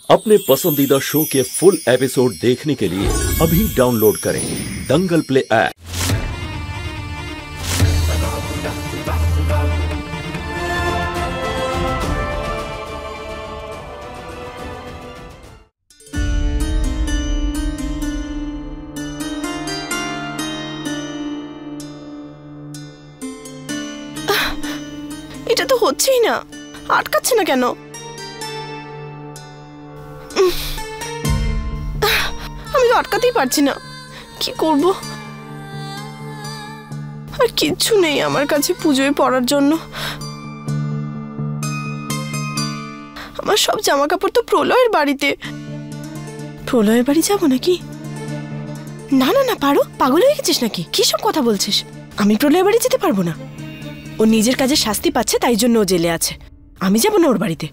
अपने पसंदीदा शो के फुल एपिसोड देखने के लिए अभी डाउनलोड करें दंगल प्ले ऐप। এটা তো হচ্ছেই না, আটকাচ্ছে না কেন? আমি তো আটকাতেই পারছি না, কি করব? আর কিচ্ছু নেই আমার কাছে পুজোয় পরার জন্য। আমার সব জামা কাপড় তো প্রলয়ের বাড়িতে। প্রলয়ের বাড়ি যাবো নাকি? না না না, পারো, পাগল হয়ে গেছিস নাকি? কি সব কথা বলছিস? আমি প্রলয়ের বাড়ি যেতে পারবো না। ও নিজের কাজে শাস্তি পাচ্ছে, তাই জন্য ও জেলে আছে। আমি যাব না ওর বাড়িতে।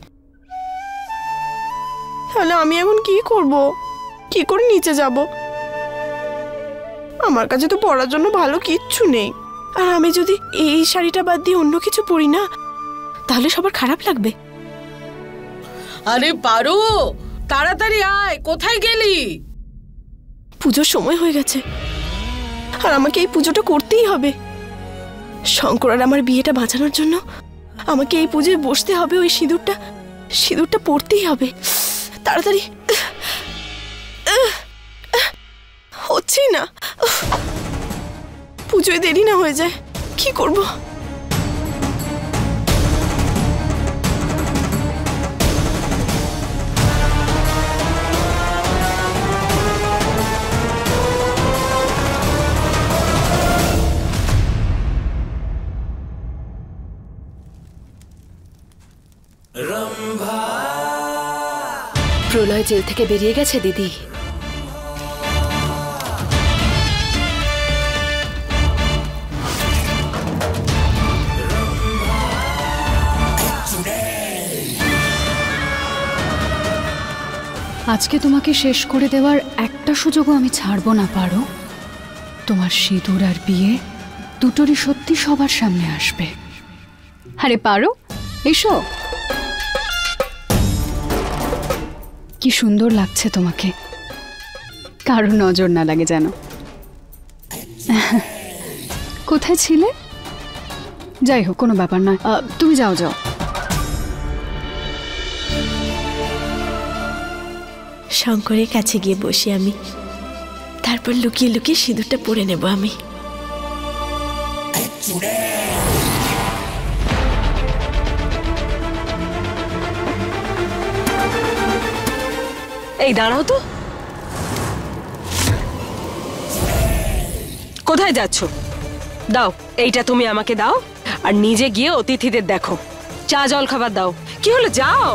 তাহলে আমি এখন কি করব? কি করে নিচে যাব? আমার কাছে তো পরার জন্য ভালো কিচ্ছু নেই। আর আমি যদি এই শাড়িটা বাদ দিয়ে অন্য কিছু পরি না, তাহলে সবার খারাপ লাগবে। আরে পারো, তাড়াতাড়ি আয়, কোথায় গেলি? পুজোর সময় হয়ে গেছে, আর আমাকে এই পুজোটা করতেই হবে। শঙ্কর আর আমার বিয়েটা বাঁচানোর জন্য আমাকে এই পুজোয় বসতে হবে। ওই সিঁদুরটা পরতেই হবে। তাড়াতাড়ি, হচ্ছেই না। পুজোয় দেরি না হয়ে যায়, কি করব? প্রলয় জেল থেকে বেরিয়ে গেছে দিদি। আজকে তোমাকে শেষ করে দেওয়ার একটা সুযোগও আমি ছাড়বো না। পারো, তোমার সিঁদুর আর বিয়ে দুটোরই সত্যি সবার সামনে আসবে। আরে পারো, এসো। কি সুন্দর লাগছে তোমাকে, কারো নজর না লাগে যেন। কোথায় ছিলে? যাই হোক, কোনো ব্যাপার না, তুমি যাও যাও। শঙ্করের কাছে গিয়ে বসি আমি, তারপর লুকিয়ে লুকিয়ে সিঁদুরটা পরে নেব আমি। এই দাঁড়াও তো, কোথায় যাচ্ছ? দাও, এইটা তুমি আমাকে দাও, আর নিজে গিয়ে অতিথিদের দেখো, চা জল খাবার দাও। কি হলো, যাও।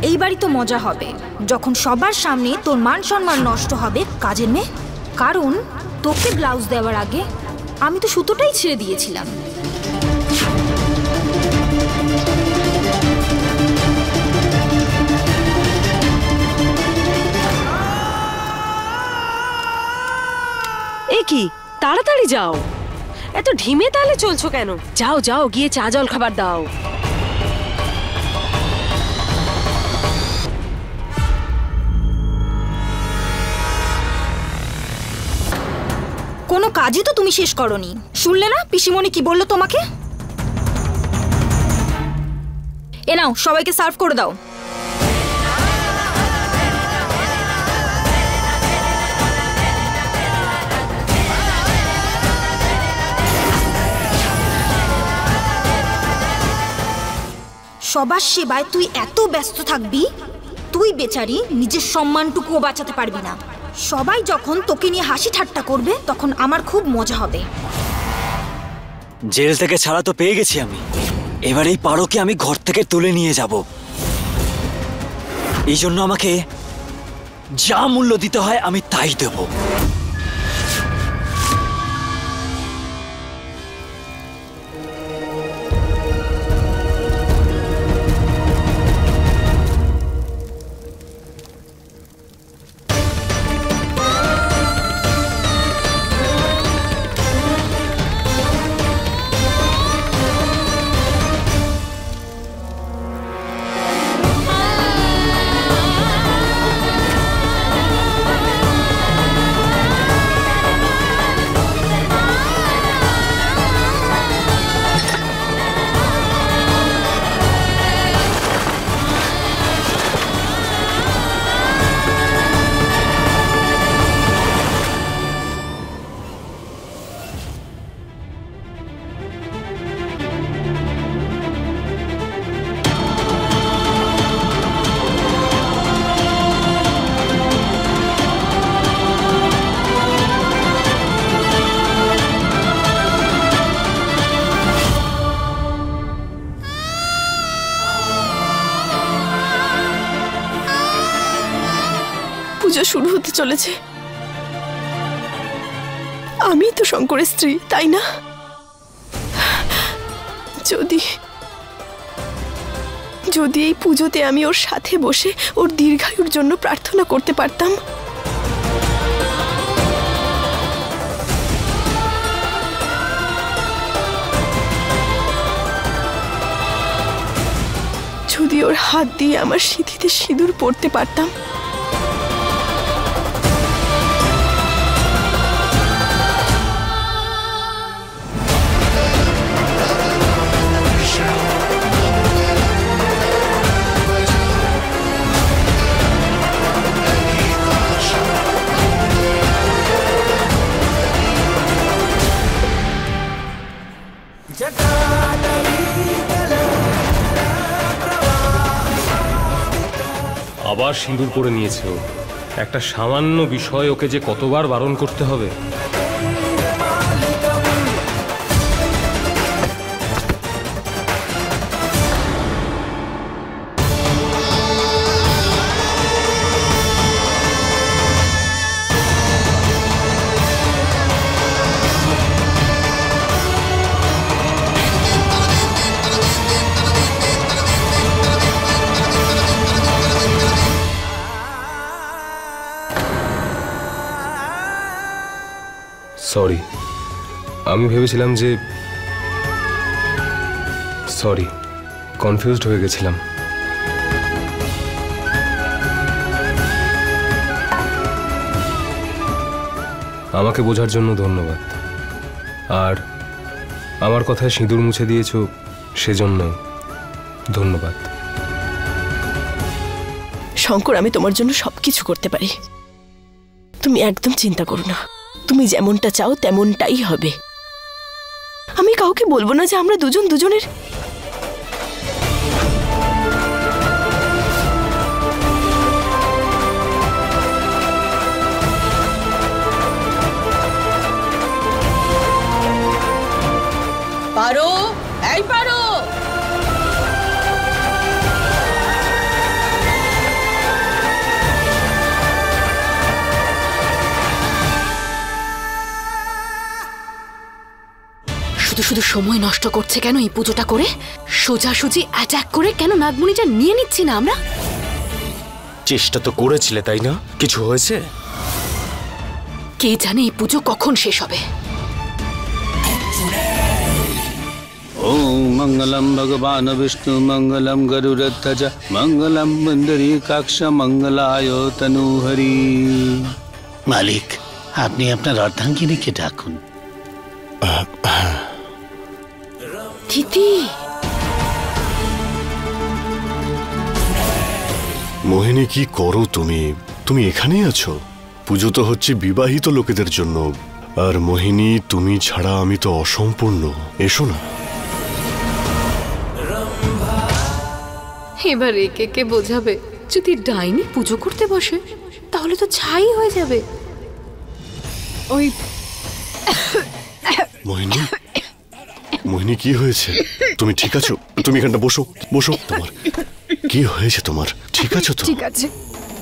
এইবারই তো মজা হবে, যখন সবার সামনে তোর মান সম্মান নষ্ট হবে কাজের মেয়ে। কারণ তোকে ব্লাউজ দেওয়ার আগে আমি তো সুতোটাই ছেড়ে দিয়েছিলাম। এ কি, তাড়াতাড়ি যাও, এত ঢিমে তালে চলছো কেন? যাও যাও, গিয়ে চা জল খাবার দাও। কোনো কাজই তো তুমি শেষ করনি, শুনলে না পিসিমণি কি বললো তোমাকে? এ নাও, সবাইকে সার্ভ করে দাও। সবার সেবায় তুই এত ব্যস্ত থাকবি, তুই বেচারি নিজের সম্মানটুকুও বাঁচাতে পারবি না। সবাই যখন তোকে নিয়ে হাসি ঠাট্টা করবে তখন আমার খুব মজা হবে। জেল থেকে ছাড়া তো পেয়ে গেছি আমি, এবার এই পারোকে আমি ঘর থেকে তুলে নিয়ে যাব। এই জন্য আমাকে যা মূল্য দিতে হয় আমি তাই দেব। পূজা শুরু হতে চলেছে। আমি তো শঙ্করের স্ত্রী, তাই না? যদি যদি এই পুজোতে আমি ওর সাথে বসে ওর দীর্ঘায়ুর জন্য প্রার্থনা করতে পারতাম। যদি ওর হাত দিয়ে আমার সিঁথিতে সিঁদুর পরতে পারতাম। আবার সিঁদুর পরে নিয়েছে ও। একটা সামান্য বিষয় ওকে যে কতবার বারণ করতে হবে। সরি, আমি ভেবেছিলাম যে সরি কনফিউজড হয়ে গেছিলাম। আমাকে বোঝার জন্য ধন্যবাদ, আর আমার কথায় সিঁদুর মুছে দিয়েছো সেজন্য ধন্যবাদ। শঙ্কর, আমি তোমার জন্য সবকিছু করতে পারি, তুমি একদম চিন্তা করো না। তুমি যেমনটা চাও তেমনটাই হবে। আমি কাউকে বলবো না যে আমরা দুজন দুজনের। পারো, এই পারো। শুধু শুধু সময় নষ্ট করছে কেন এই পুজোটা করে? সোজাসুজি অ্যাটাক করে কেন নাগমণিটা নিয়ে নিচ্ছি না আমরা? চেষ্টা তো করেছিলে, তাই না? কিছু হয়েছে? কে জানে এই পুজো কখন শেষ হবে। ओम मंगलम भगवान विष्णु मंगलम गरुड़ध्वज मंगलम पुंडरीकाक्ष मंगलाय तनुहरि। मालिक, আপনি আপনার অর্ধাঙ্গিনীকে ডাকুন। দিদি, মোহিনী, কি করো তুমি? তুমি এখানেই আছো? পুজো তো হচ্ছে বিবাহিত লোকেদের জন্য, আর মোহিনী তুমি ছাড়া আমি তো অসম্পূর্ণ। এসো না। এবার একে কে বোঝাবে? যদি ডাইনি পুজো করতে বসে তাহলে তো ছাই হয়ে যাবে। ওই মোহিনী, মোহিনী কি হয়েছে? তুমি ঠিক আছো? তুমি এখানটা বসো, বসো। তোমার কি হয়েছে? তোমার ঠিক আছো তো? ঠিক আছে,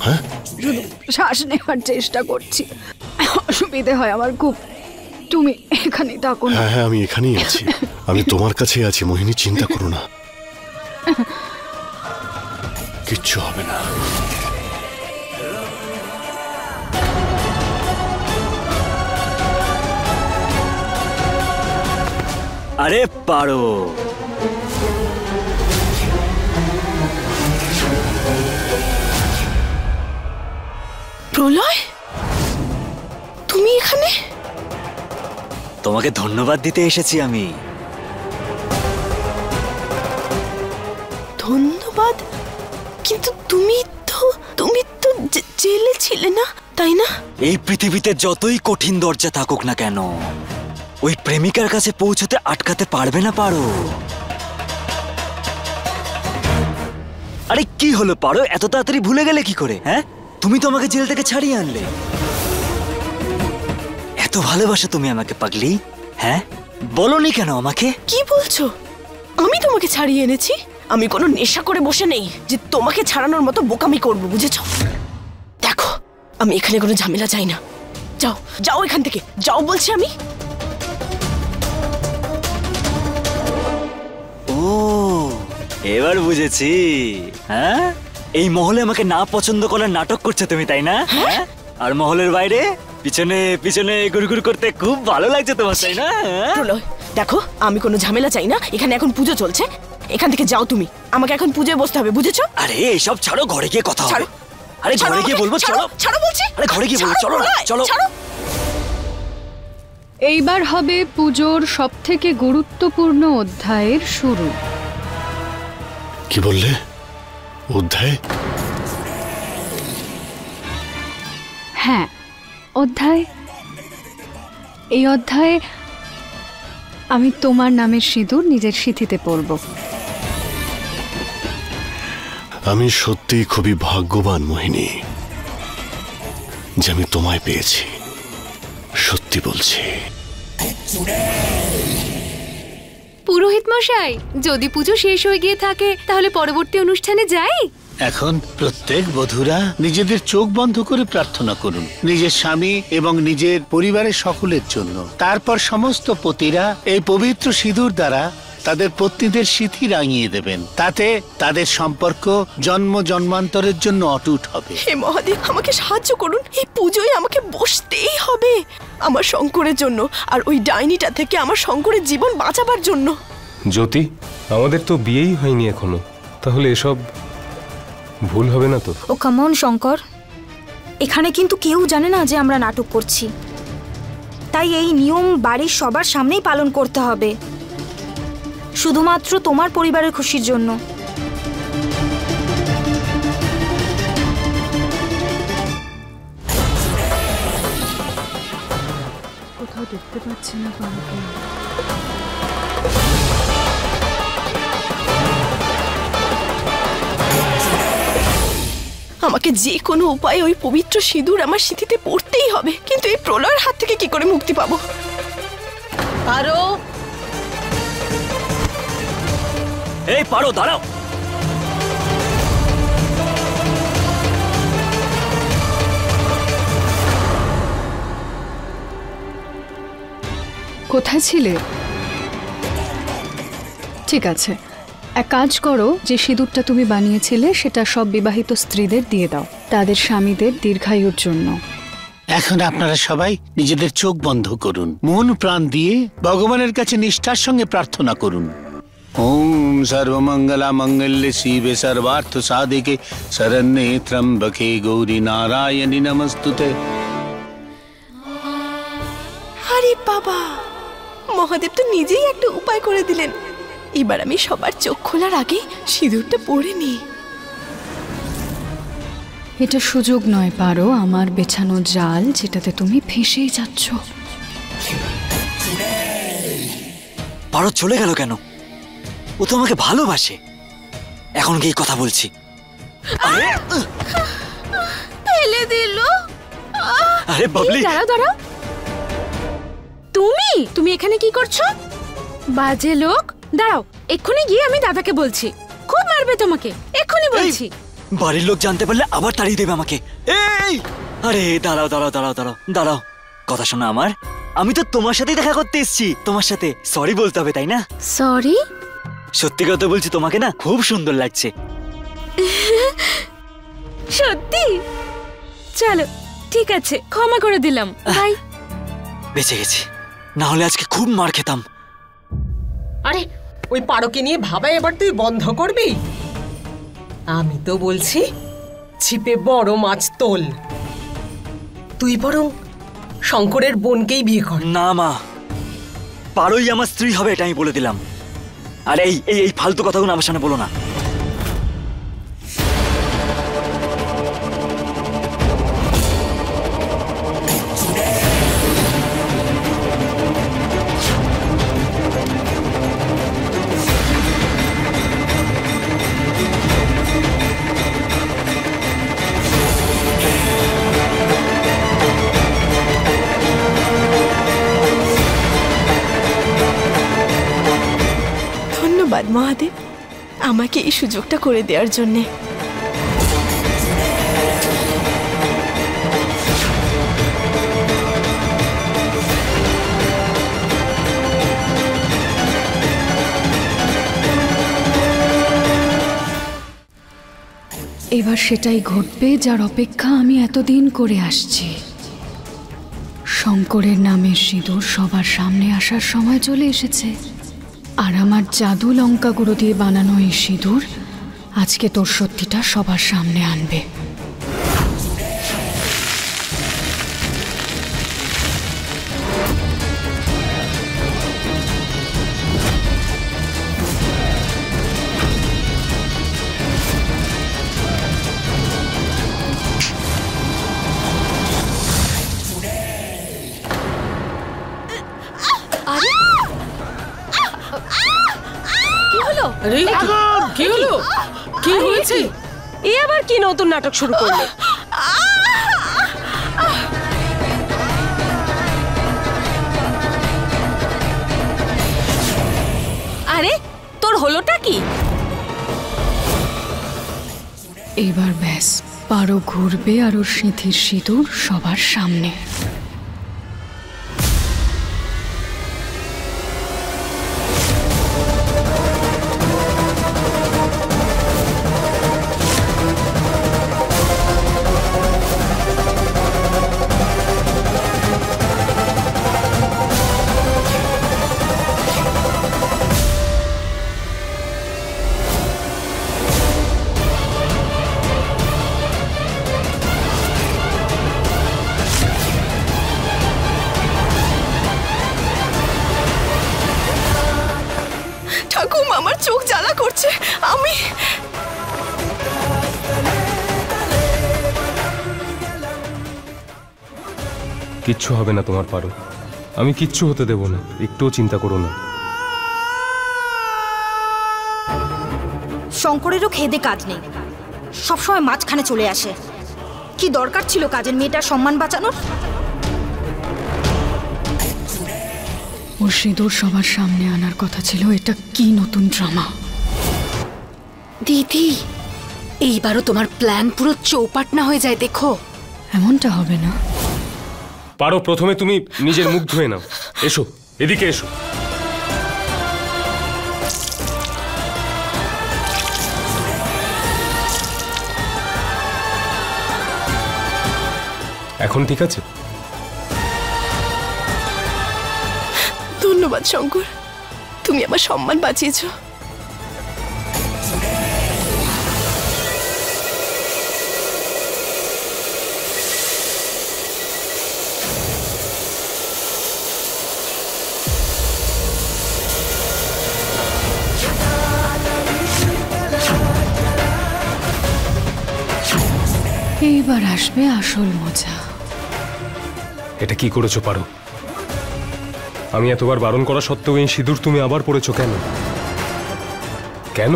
হ্যাঁ, শুধু শ্বাস নেওয়ার চেষ্টা করছি, অসুবিধে হয় আমার খুব। তুমি এখানেই থাকো না। হ্যাঁ হ্যাঁ, আমি এখানেই আছি, আমি তোমার কাছেই আছি মোহিনী, চিন্তা করো না, কিচ্ছু হবে না। আরে পারো, প্রলয়, তুমি এখানে? তোমাকে ধন্যবাদ দিতে এসেছি আমি। ধন্যবাদ? কিন্তু তুমি তো জেলে ছিলে না, তাই না? এই পৃথিবীতে যতই কঠিন দরজা থাকুক না কেন, ওই প্রেমিকার কাছে পৌঁছতে আটকাতে পারবে না পারো। আরে কি হলো পারো, এত তাড়াতাড়ি ভুলে গেলে কি করে? হ্যাঁ, তুমি তো আমাকে জেল থেকে ছাড়িয়ে আনলে। এত ভালোবাসো তুমি আমাকে পাগলি, হ্যাঁ? বলনি কেন আমাকে? কি বলছো? আমি তোমাকে ছাড়িয়ে এনেছি? আমি কোনো নেশা করে বসে নেই যে তোমাকে ছাড়ানোর মতো বোকামি করব, বুঝেছো? দেখো, আমি এখানে কোনো ঝামেলা চাই না। যাও যাও এখান থেকে, যাও বলছি আমি। ও, এবার বুঝেছি। হ্যাঁ, এই মহলে আমাকে না পছন্দ করার নাটক করছে তুমি, তাই না? হ্যাঁ, আর মহলের বাইরে পিছনে পিছনে গুড়গুড় করতে খুব ভালো লাগছে তোমার, তাই না? প্রলয়, দেখো, আমি কোনো ঝামেলা চাই না। এখানে এখন পুজো চলছে, এখান থেকে যাও তুমি। আমাকে এখন পুজোয় বসতে হবে, বুঝেছো? আরে এসব ছাড়ো, ঘরে গিয়ে কথা হবে। আরে ছাড়ো ঘরে গিয়ে বলবো, চলো। ছাড়ো বলছি। আরে ঘরে গিয়ে বলবো, চলো না, চলো। এইবার হবে পুজোর সবথেকে গুরুত্বপূর্ণ অধ্যায়ের শুরু। কি বললে? অধ্যায়? হ্যাঁ, অধ্যায়। এই অধ্যায়ে আমি তোমার নামের সিঁদুর নিজের সিঁথিতে পরব। আমি সত্যিই খুবই ভাগ্যবান মোহিনী যে আমি তোমায় পেয়েছি, সত্যি বলছি। পুরোহিত মশাই, যদি পুজো শেষ হয়ে গিয়ে থাকে তাহলে পরবর্তী অনুষ্ঠানে যাই। এখন প্রত্যেক বধূরা নিজেদের চোখ বন্ধ করে প্রার্থনা করুন, নিজের স্বামী এবং নিজের পরিবারের সকলের জন্য। তারপর সমস্ত পতিরা এই পবিত্র সিঁদুর দ্বারা তাদের পত্নীদের সিঁথি রাঙিয়ে দেবেন। তাতে তাদের সম্পর্ক জন্ম জন্মান্তরের জন্য অটুট হবে। হে মহাদেব, আমাকে সাহায্য করুন। এই পুজোয় আমাকে বসতেই হবে, আমার শঙ্করের জন্য, আর ওই ডাইনিটা থেকে আমার শঙ্করের জীবন বাঁচাবার জন্য। জ্যোতি, আমাদের তো বিয়েই হয়নি এখনো, তাহলে এসব ভুল হবে না তো? ও কাম অন শঙ্কর, এখানে কিন্তু কেউ জানে না যে আমরা নাটক করছি, তাই এই নিয়ম বাড়ির সবার সামনেই পালন করতে হবে, শুধুমাত্র তোমার পরিবারের খুশির জন্য। কোথাও দেখতে পাচ্ছি না কাউকে। আমাকে যে কোনো উপায়ে ওই পবিত্র সিঁদুর আমার সিঁথিতে পড়তেই হবে, কিন্তু এই প্রলয়ের হাত থেকে কি করে মুক্তি পাবো? পারো, এই পারো, দাঁড়াও। কোথায় ছিলে? ঠিক আছে, এক কাজ করো, যে সিঁদুরটা তুমি বানিয়েছিলে সেটা সব বিবাহিত স্ত্রীদের দিয়ে দাও, তাদের স্বামীদের দীর্ঘায়ুর জন্য। এখন আপনারা সবাই নিজেদের চোখ বন্ধ করুন, মন প্রাণ দিয়ে ভগবানের কাছে নিষ্ঠার সঙ্গে প্রার্থনা করুন। ওম সর্বমঙ্গলা মঙ্গল্যে শিবে সর্বার্থ সাধিকে শরণ্যে ত্র্যম্বকে গৌরী নারায়ণী নমস্তুতে। আরে বাবা, মহাদেব তো নিজেই একটা উপায় করে দিলেন। এবার আমি সবার চোখ খোলার আগে সিঁদুরটা পরে নিই। এটা সুযোগ নয় পারো, আমার বেছানো জাল যেটাতে তুমি ফেঁসেই যাচ্ছ। পারো চলে গেল কেন? ও তো আমাকে ভালোবাসে। এখন গিয়ে কথা বলছি। ফেলে দিল। আরে বাবলি, দাঁড়াও দাঁড়াও, তুমি এখানে কি করছো? বাজে লোক, দাঁড়াও, এক্ষুনি গিয়ে আমি দাদাকে বলছি, খুব মারবে তোমাকে, এক্ষুনি বলছি। বাড়ির লোক জানতে পারলে আবার তাড়িয়ে দেবে আমাকে। এই আরে দাঁড়াও দাঁড়াও দাঁড়াও দাঁড়াও দাঁড়াও, কথা শোনো আমার। আমি তো তোমার সাথেই দেখা করতে এসেছি, তোমার সাথে সরি বলতে হবে তাই না? সরি? সত্যি কথা বলছি, তোমাকে না খুব সুন্দর লাগছে। সত্যি? চলো ঠিক আছে, ক্ষমা করে দিলাম, বাই। বেঁচে গেছি, না হলে আজকে খুব মার খেতাম। আরে ওই পারোকে নিয়ে ভাবা এবার তুই বন্ধ করবি? আমি তো বলছি ছিপে বড় মাছ তোল। তুই বরং শঙ্করের বোনকেই বিয়ে কর। না মা, পারোই আমার স্ত্রী হবে, এটা আমি বলে দিলাম। আর এই এই এই ফালতু কথাগুলো আমার সামনে বলো না। ধন্যবাদ মহাদেব, আমাকে এই সুযোগটা করে দেওয়ার জন্যে। এবার সেটাই ঘটবে যার অপেক্ষা আমি এতদিন করে আসছি। শঙ্করের নামের সিঁদুর সবার সামনে আসার সময় চলে এসেছে, আর আমার জাদু লঙ্কা গুঁড়ো দিয়ে বানানো এই সিঁদুর আজকে তোর সত্যিটা সবার সামনে আনবে। কি হলো? কি হয়েছে? এ আবার কি নতুন নাটক শুরু করলো? আরে তোর হলোটা কি? এবার ব্যাস, পারো ঘুরবে আর ওর সিঁথির সিঁদুর সবার সামনে। ঠাকুমা, আমার চোখ জ্বালা করছে, আমি কিচ্ছু হবে না তোমার পারো, আমি কিচ্ছু হতে দেব না, একটুও চিন্তা করো না। শঙ্করেরও খেদে কাজ নেই, সবসময় মাঝখানে চলে আসে। কি দরকার ছিল কাজের মেয়েটার সম্মান বাঁচানোর? ওর সিঁদুর সবার সামনে আনার কথা ছিল, এটা কি নতুন ড্রামা? দিদি, এইবারও তোমার প্ল্যান পুরো চৌপাট না হয়ে যায়, দেখো। এমনটা হবে না। পারো, প্রথমে তুমি নিজের মুখ ধুয়ে নাও। এসো, এদিকে এসো। এখন ঠিক আছে? ধন্যবাদ শঙ্কর, তুমি আমার সম্মান বাঁচিয়েছো। এইবার আসবে আসল মজা। এটা কি করেছো পারো? আমি এতবার বারণ করা সত্ত্বেও এই সিঁদুর তুমি আবার পড়েছো কেন? কেন?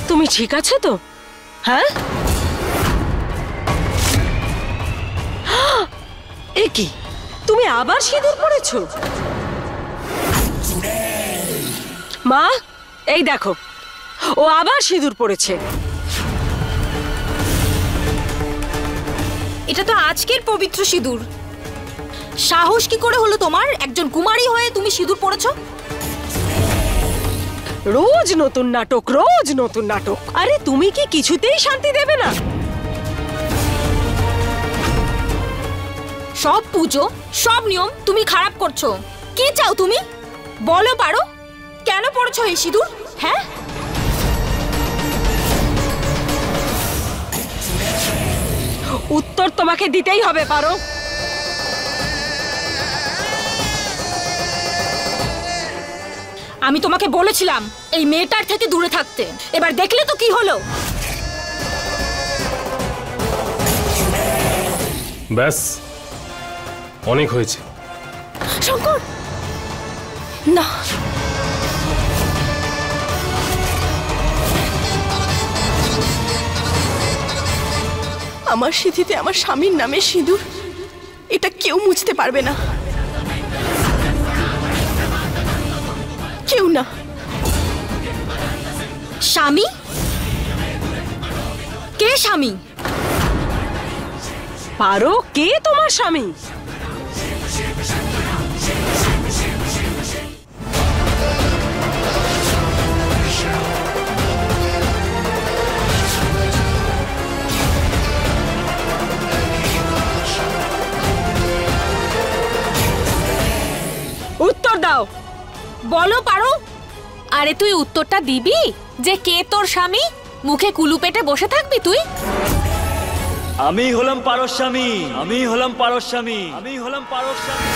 তুমি ঠিক আছো তো? হ্যাঁ, এ কি, তুমি আবার সিঁদুর পরেছো? মা, এই দেখো, ও আবার সিঁদুর পরেছে। এটা তো আজকের পবিত্র সিঁদুর। সাহস কি করে হলো তোমার? একজন কুমারী হয়ে তুমি সিঁদুর পরেছো? রোজ নতুন নাটক, রোজ নতুন নাটক। আরে তুমি কি কিছুতেই শান্তি দেবে না? সব পুজো, সব নিয়ম তুমি খারাপ করছো। কি চাও তুমি? বলো পারো, কেন পড়েছো এই সিঁদুর? হ্যাঁ, উত্তর তোমাকে দিতেই হবে পারো। আমি তোমাকে বলেছিলাম এই মেয়েটার থেকে দূরে থাকতে। এবার দেখলে তো কি হলো। ব্যাস, অনেক হয়েছে। শঙ্কর, না, আমার সিঁথিতে আমার স্বামীর নামে সিঁদুর, এটা কেউ মুছতে পারবে না, কেউ না। স্বামী? কে স্বামী? পারো, কে তোমার স্বামী? উত্তর দাও, বলো পারো। আরে তুই উত্তরটা দিবি যে কে তোর স্বামী? মুখে কুলু পেটে বসে থাকবি তুই? আমি হলাম পারস্বামী, আমি হলাম পারস্বামী, আমি হলাম পারস্বামী।